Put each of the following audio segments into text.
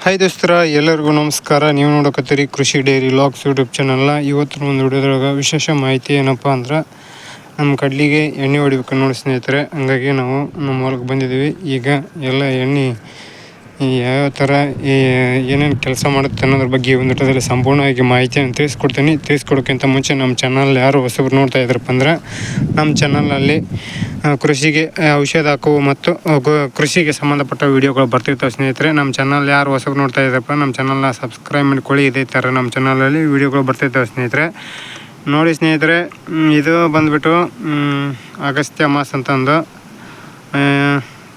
Hi ದೋಸ್ತರ, ಎಲ್ಲರಿಗೂ ನಮಸ್ಕಾರ. ನೀವು ನೋಡಕತ್ತೀರಿ ಕೃಷಿ ಡೈರಿ ಲಾಗ್ಸ್ ಯೂಟ್ಯೂಬ್ ಚಾನಲ್ನ. ಇವತ್ತಿನ ಒಂದು ವಿಡಿಯೋದೊಳಗೆ ವಿಶೇಷ ಮಾಹಿತಿ ಏನಪ್ಪ ಅಂದ್ರೆ, ನಮ್ಮ ಕಡ್ಲಿಗೆ ಎಣ್ಣೆ ಹೊಡಿಬೇಕು ನೋಡಿ ಸ್ನೇಹಿತರೆ. ಹಂಗಾಗಿ ನಾವು ನಮ್ಮ ಹೊಲಕ್ಕೆ ಬಂದಿದ್ದೀವಿ. ಈಗ ಎಲ್ಲ ಎಣ್ಣೆ ಯಾವ್ಯಾವ ಥರ ಏನೇನು ಕೆಲಸ ಮಾಡುತ್ತೆ ಅನ್ನೋದ್ರ ಬಗ್ಗೆ ಒಂದು ವಿಡಿಯೋದಲ್ಲಿ ಸಂಪೂರ್ಣವಾಗಿ ಮಾಹಿತಿಯನ್ನು ತಿಳಿಸ್ಕೊಡ್ತೀನಿ. ತಿಳಿಸ್ಕೊಡೋಕ್ಕಿಂತ ಮುಂಚೆ ನಮ್ಮ ಚಾನಲ್ ಯಾರು ಹೊಸಬ್ರು ನೋಡ್ತಾ ಇದ್ರಪ್ಪ ಅಂದ್ರೆ, ನಮ್ಮ ಚಾನಲ್ನಲ್ಲಿ ಕೃಷಿಗೆ ಔಷಧ ಹಾಕುವ ಮತ್ತು ಕೃಷಿಗೆ ಸಂಬಂಧಪಟ್ಟ ವೀಡಿಯೋಗಳು ಬರ್ತಿರ್ತಾವೆ ಸ್ನೇಹಿತರೆ. ನಮ್ಮ ಚಾನಲ್ ಯಾರು ಹೊಸಬ್ರು ನೋಡ್ತಾ ಇದ್ದಾರಪ್ಪ, ನಮ್ಮ ಚಾನಲ್ನ ಸಬ್ಸ್ಕ್ರೈಬ್ ಮಾಡ್ಕೊಳ್ಳಿ. ಇದೇ ಥರ ನಮ್ಮ ಚಾನಲಲ್ಲಿ ವೀಡಿಯೋಗಳು ಬರ್ತಿರ್ತಾವೆ ಸ್ನೇಹಿತರೆ. ನೋಡಿ ಸ್ನೇಹಿತರೆ, ಇದು ಬಂದುಬಿಟ್ಟು ಅಗಸ್ತ್ಯ ಮಾಸ್ ಅಂತಂದು.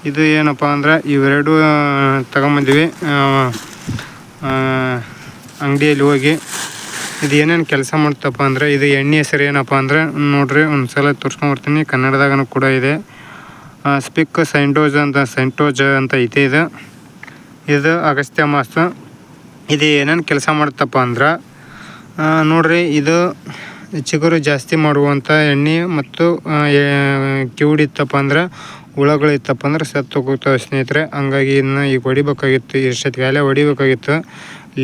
ಇದು ಏನಪ್ಪ ಅಂದ್ರೆ, ಇವೆರಡು ತಗೊಂಬಂದಿವಿ ಅಂಗಡಿಯಲ್ಲಿ ಹೋಗಿ. ಇದು ಏನೇನು ಕೆಲಸ ಮಾಡ್ತಪ್ಪ ಅಂದರೆ, ಇದು ಎಣ್ಣೆ ಹೆಸರು ಏನಪ್ಪ ಅಂದರೆ ನೋಡ್ರಿ, ಒಂದು ಸಲ ತೋರಿಸ್ಕೊಂಬರ್ತೀನಿ. ಕನ್ನಡದಾಗೂ ಕೂಡ ಇದೆ. ಸ್ಪಿಕ್ ಸೆಂಟೋಜ್ ಅಂತ ಐತೆ. ಇದು ಅಗಸ್ತ್ಯ ಮಾಸ್. ಇದು ಏನೇನು ಕೆಲಸ ಮಾಡುತ್ತಪ್ಪ ಅಂದ್ರೆ ನೋಡ್ರಿ, ಇದು ಚಿಗುರು ಜಾಸ್ತಿ ಮಾಡುವಂಥ ಎಣ್ಣೆ ಮತ್ತು ಕಿವುಡಿತ್ತಪ್ಪ ಅಂದ್ರೆ, ಹುಳಗಳು ಇತ್ತಪ್ಪ ಅಂದ್ರೆ ಸತ್ತು ಹೋಗ್ತವೆ ಸ್ನೇಹಿತರೆ. ಹಂಗಾಗಿ ಇದನ್ನ ಈಗ ಹೊಡಿಬೇಕಾಗಿತ್ತು, ಎಷ್ಟೊತ್ತಿಗೆ ಹೊಡಿಬೇಕಾಗಿತ್ತು,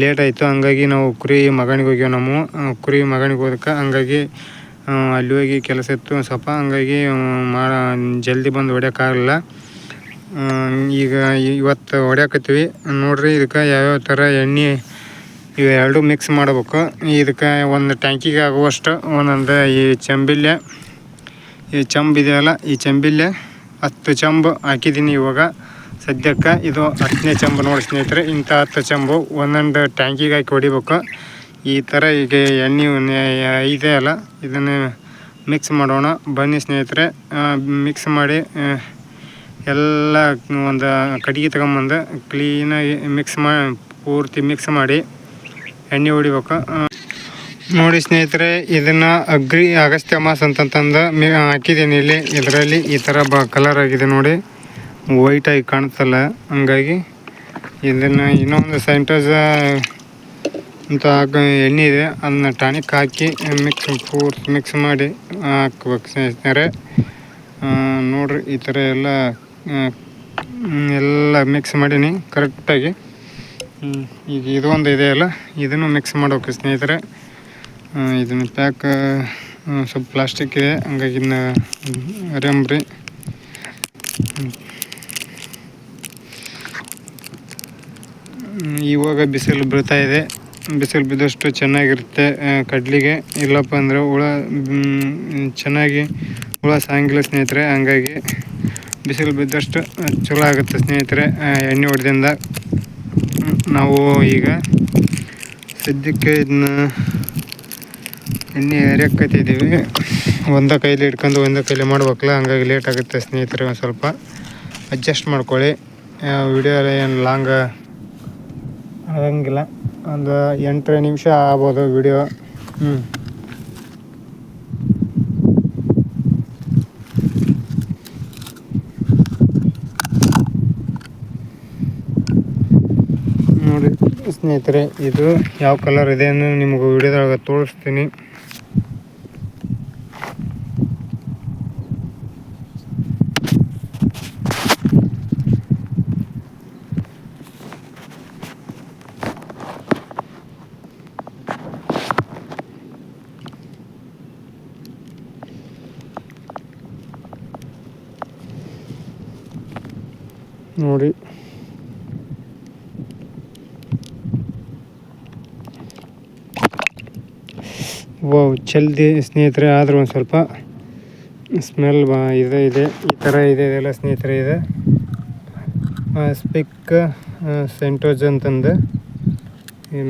ಲೇಟ್ ಆಯಿತು. ಹಂಗಾಗಿ ನಾವು ಕುರಿ ಮಗನಿಗೆ ಹೋಗ್ಯಾವ. ಕುರಿ ಮಗನಿಗೆ ಹೋದಕ್ಕೆ ಹಂಗಾಗಿ ಅಲ್ಲಿ ಹೋಗಿ ಕೆಲಸ ಇತ್ತು ಸ್ವಲ್ಪ. ಹಂಗಾಗಿ ಜಲ್ದಿ ಬಂದು ಹೊಡ್ಯೋಕ್ಕಾಗಲಿಲ್ಲ. ಈಗ ಇವತ್ತು ಹೊಡ್ಯಾಕತ್ತೀವಿ ನೋಡ್ರಿ. ಇದಕ್ಕೆ ಯಾವ್ಯಾವ ಥರ ಎಣ್ಣೆ ಇವೆರಡು ಮಿಕ್ಸ್ ಮಾಡಬೇಕು. ಇದಕ್ಕೆ ಒಂದು ಟ್ಯಾಂಕಿಗೆ ಆಗುವಷ್ಟು ಒಂದೊಂದು ಈ ಚೆಂಬಿದೆಯಲ್ಲ, ಈ ಚೆಂಬಿಲ್ಲೇ 10 ಚೆಂಬು ಹಾಕಿದ್ದೀನಿ ಇವಾಗ ಸದ್ಯಕ್ಕೆ. ಇದು 10ನೇ ಚೆಂಬು ನೋಡಿ ಸ್ನೇಹಿತರೆ. ಇಂಥ 10 ಚೆಂಬು ಒಂದೊಂದು ಟ್ಯಾಂಕಿಗೆ ಹಾಕಿ ಹೊಡಿಬೇಕು. ಈ ಥರ ಈಗ ಎಣ್ಣೆ ಇದೆಯಲ್ಲ, ಇದನ್ನು ಮಿಕ್ಸ್ ಮಾಡೋಣ ಬನ್ನಿ ಸ್ನೇಹಿತರೆ. ಮಿಕ್ಸ್ ಮಾಡಿ ಎಲ್ಲ ಒಂದು ಕಟ್ಟಿಗೆ ತಗೊಂಬಂದು ಕ್ಲೀನಾಗಿ ಪೂರ್ತಿ ಮಿಕ್ಸ್ ಮಾಡಿ ಎಣ್ಣೆ ಹೊಡಿಬೇಕು. ನೋಡಿ ಸ್ನೇಹಿತರೆ, ಇದನ್ನು ಅಗಸ್ತ್ಯ ಮಾಸ್ ಅಂತಂದು ಹಾಕಿದ್ದೀನಿ ಇಲ್ಲಿ. ಇದರಲ್ಲಿ ಈ ಥರ ಕಲರ್ ಆಗಿದೆ ನೋಡಿ, ವೈಟಾಗಿ ಕಾಣುತ್ತಲ್ಲ. ಹಂಗಾಗಿ ಇದನ್ನು ಇನ್ನೊಂದು ಸೆಂಟೋಜ್ ಅಂತ ಎಣ್ಣೆ ಇದೆ, ಅದನ್ನ ಟಾನಿಕ್ ಹಾಕಿ ಪೂರ್ತಿ ಮಿಕ್ಸ್ ಮಾಡಿ ಹಾಕ್ಬೇಕು ಸ್ನೇಹಿತರೆ. ನೋಡ್ರಿ, ಈ ಥರ ಎಲ್ಲ ಮಿಕ್ಸ್ ಮಾಡೀನಿ ಕರೆಕ್ಟಾಗಿ. ಈಗ ಇದು ಒಂದು ಇದೆಯಲ್ಲ, ಇದನ್ನು ಮಿಕ್ಸ್ ಮಾಡ್ಬೇಕು ಸ್ನೇಹಿತರೆ. ಇದನ್ನು ಪ್ಯಾಕ್ ಸ್ವಲ್ಪ ಪ್ಲಾಸ್ಟಿಕ್ ಇದೆ, ಹಂಗಾಗಿ ಇದನ್ನ ರೆಂಬ್ರಿ. ಇವಾಗ ಬಿಸಿಲು ಬೀಳ್ತಾ ಇದೆ. ಬಿಸಿಲು ಬಿದ್ದಷ್ಟು ಚೆನ್ನಾಗಿರುತ್ತೆ ಕಡ್ಲಿಗೆ. ಇಲ್ಲಪ್ಪ ಅಂದರೆ ಚೆನ್ನಾಗಿ ಹುಳ ಸಾಯಂಗಿಲ್ಲ ಸ್ನೇಹಿತರೆ. ಹಂಗಾಗಿ ಬಿಸಿಲು ಬಿದ್ದಷ್ಟು ಚಲೋ ಆಗುತ್ತೆ ಸ್ನೇಹಿತರೆ ಎಣ್ಣೆ ಹೊಡೆದಿಂದ. ನಾವು ಈಗ ಸದ್ಯಕ್ಕೆ ಇದನ್ನ ಎಣ್ಣೆ ಎರೆಯಕ್ಕತ್ತಿದ್ದೀವಿ. ಒಂದೇ ಕೈಲಿ ಇಟ್ಕೊಂಡು ಒಂದೇ ಕೈಲಿ ಮಾಡ್ಬೇಕಲ್ಲ, ಹಂಗಾಗಿ ಲೇಟ್ ಆಗುತ್ತೆ ಸ್ನೇಹಿತರೆ. ಒಂದು ಸ್ವಲ್ಪ ಅಡ್ಜಸ್ಟ್ ಮಾಡ್ಕೊಳ್ಳಿ. ವಿಡಿಯೋ ಏನು ಲಾಂಗ್ ಆಗಂಗಿಲ್ಲ, ಒಂದು 8 ನಿಮಿಷ ಆಗ್ಬೋದು ವಿಡಿಯೋ. ನೋಡಿ ಸ್ನೇಹಿತರೆ, ಇದು ಯಾವ ಕಲರ್ ಇದೆ ಅನ್ನೋ ನಿಮ್ಗೆ ವಿಡಿಯೋದೊಳಗೆ ತೋರಿಸ್ತೀನಿ. ನೋಡಿ, ಜಲ್ದಿ ಸ್ನೇಹಿತರೆ. ಆದರೂ ಒಂದು ಸ್ವಲ್ಪ ಸ್ಮೆಲ್ ಇದೆ. ಈ ಥರ ಇದೆಯಲ್ಲ ಸ್ನೇಹಿತರೆ, ಇದೆ ಸ್ಪಿಕ್ ಸೆಂಟೋಜ್ ಅಂತಂದು.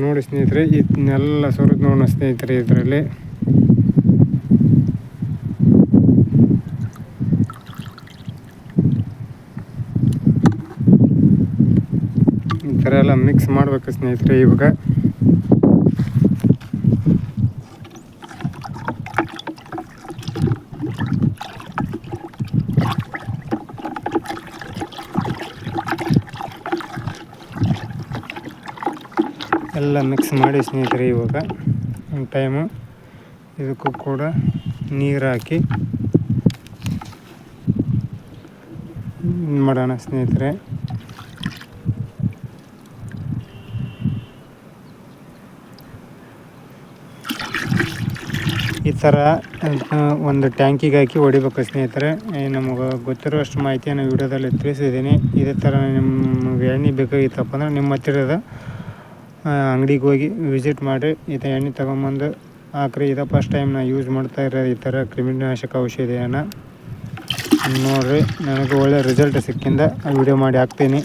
ನೋಡಿ ಸ್ನೇಹಿತರೆ, ಇದನ್ನೆಲ್ಲ ಸುರಿದು ನೋಡೋಣ ಸ್ನೇಹಿತರೆ. ಇದರಲ್ಲಿ ಈ ಥರ ಎಲ್ಲ ಮಿಕ್ಸ್ ಮಾಡಬೇಕು ಸ್ನೇಹಿತರೆ. ಇವಾಗ ಎಲ್ಲ ಮಿಕ್ಸ್ ಮಾಡಿ ಸ್ನೇಹಿತರೆ. ಇವಾಗ ಒಂದು ಟೈಮು ಇದಕ್ಕೂ ಕೂಡ ನೀರು ಹಾಕಿ ಮಾಡೋಣ ಸ್ನೇಹಿತರೆ. ಈ ಥರ ಒಂದು ಟ್ಯಾಂಕಿಗೆ ಹಾಕಿ ಹೊಡಿಬೇಕು ಸ್ನೇಹಿತರೆ. ನಮಗೆ ಗೊತ್ತಿರೋಷ್ಟು ಮಾಹಿತಿಯನ್ನು ವಿಡಿಯೋದಲ್ಲಿ ತಿಳಿಸಿದ್ದೀನಿ. ಇದೇ ಥರ ನಿಮ್ಗೆ ಎಣ್ಣೆ ಬೇಕಾಗಿತ್ತಪ್ಪ ಅಂದರೆ ನಿಮ್ಮ ಹತ್ತಿರದ ಅಂಗಡಿಗೆ ಹೋಗಿ ವಿಸಿಟ್ ಮಾಡಿ ಈ ಥರ ಎಣ್ಣೆ ತೊಗೊಂಬಂದು ಹಾಕ್ರಿ. ಇದು ಫಸ್ಟ್ ಟೈಮ್ ನಾನು ಯೂಸ್ ಮಾಡ್ತಾ ಇರೋದು ಈ ಥರ ಕ್ರಿಮಿನಾಶಕ ಔಷಧಿಯನ್ನು. ನೋಡಿರಿ, ನನಗೆ ಒಳ್ಳೆ ರಿಸಲ್ಟ್ ಸಿಕ್ಕಿಂದ ವಿಡಿಯೋ ಮಾಡಿ ಹಾಕ್ತೀನಿ.